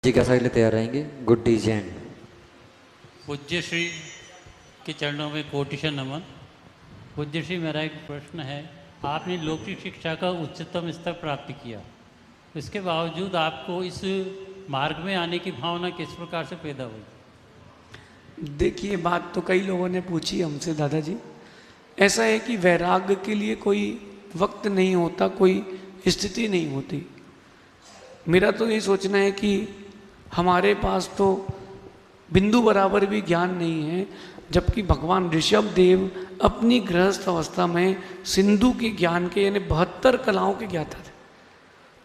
जी कैसा के लिए तैयार रहेंगे। Good design. पूज्य श्री के चरणों में कोटिशन नमन। पूज्य श्री, मेरा एक प्रश्न है। आपने लौकिक शिक्षा का उच्चतम स्तर प्राप्त किया, इसके बावजूद आपको इस मार्ग में आने की भावना किस प्रकार से पैदा हुई? देखिए, बात तो कई लोगों ने पूछी हमसे दादाजी। ऐसा है कि वैराग्य के लिए कोई वक्त नहीं होता, कोई स्थिति नहीं होती। मेरा तो ये सोचना है कि हमारे पास तो बिंदु बराबर भी ज्ञान नहीं है, जबकि भगवान ऋषभ देव अपनी गृहस्थ अवस्था में सिंधु के ज्ञान के यानी 72 कलाओं के ज्ञाता थे।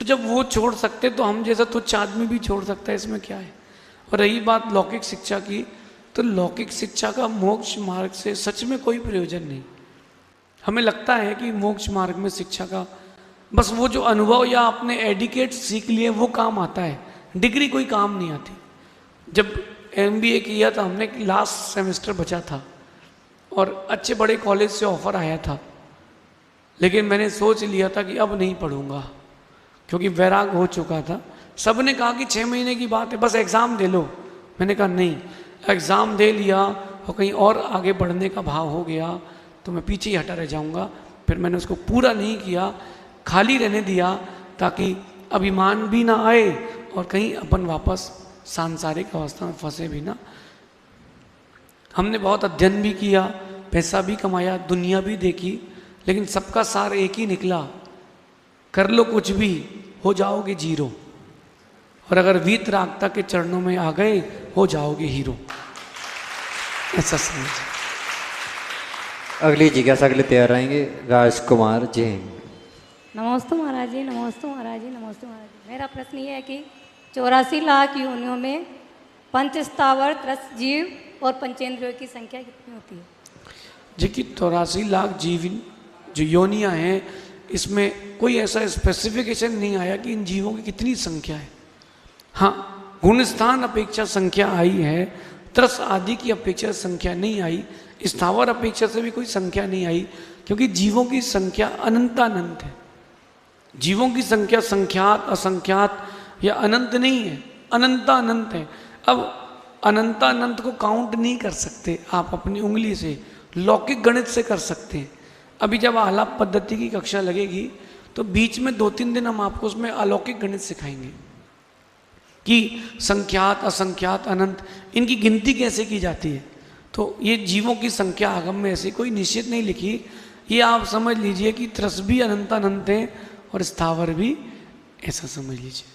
तो जब वो छोड़ सकते तो हम जैसा तुच्छ आदमी भी छोड़ सकता है, इसमें क्या है। और रही बात लौकिक शिक्षा की, तो लौकिक शिक्षा का मोक्ष मार्ग से सच में कोई प्रयोजन नहीं। हमें लगता है कि मोक्ष मार्ग में शिक्षा का बस वो जो अनुभव या आपने एडिकेट सीख लिए वो काम आता है, डिग्री कोई काम नहीं आती। जब MBA किया था हमने, लास्ट सेमेस्टर बचा था और अच्छे बड़े कॉलेज से ऑफर आया था, लेकिन मैंने सोच लिया था कि अब नहीं पढ़ूंगा क्योंकि वैराग हो चुका था। सब ने कहा कि 6 महीने की बात है, बस एग्ज़ाम दे लो। मैंने कहा नहीं, एग्ज़ाम दे लिया और कहीं और आगे बढ़ने का भाव हो गया तो मैं पीछे ही हटा रह जाऊंगा। फिर मैंने उसको पूरा नहीं किया, खाली रहने दिया ताकि अभिमान भी ना आए और कहीं अपन वापस सांसारिक अवस्था में फंसे भी ना। हमने बहुत अध्ययन भी किया, पैसा भी कमाया, दुनिया भी देखी, लेकिन सबका सार एक ही निकला, कर लो कुछ भी हो जाओगे जीरो, और अगर वीतरागता के चरणों में आ गए हो जाओगे हीरो। ऐसा समझ। अगली जिज्ञासा के लिए तैयार रहेंगे राजकुमार जैन। नमस्ते महाराज जी, नमस्ते महाराज जी, नमस्ते महाराज जी। मेरा प्रश्न ये है कि 84 लाख योनियों में पंच स्थावर त्रस जीव और पंचेंद्रियों की संख्या कितनी होती है? जी कि 84 लाख जीव जो योनियां हैं, इसमें कोई ऐसा स्पेसिफिकेशन नहीं आया कि इन जीवों की कितनी संख्या है। हाँ, गुणस्थान अपेक्षा संख्या आई है, त्रस आदि की अपेक्षा संख्या नहीं आई, स्थावर अपेक्षा से भी कोई संख्या नहीं आई, क्योंकि जीवों की संख्या अनंतानंत है। जीवों की संख्या संख्यात असंख्यात या अनंत नहीं है, अनंतानंत है। अब अनंतानंत को काउंट नहीं कर सकते आप अपनी उंगली से, लौकिक गणित से कर सकते हैं। अभी जब आलाप पद्धति की कक्षा लगेगी तो बीच में 2-3 दिन हम आपको उसमें अलौकिक गणित सिखाएंगे कि संख्यात असंख्यात अनंत इनकी गिनती कैसे की जाती है। तो ये जीवों की संख्या आगम में ऐसी कोई निश्चित नहीं लिखी। ये आप समझ लीजिए कि त्रस भी अनंतानंत है और स्थावर भी, ऐसा समझ लीजिए।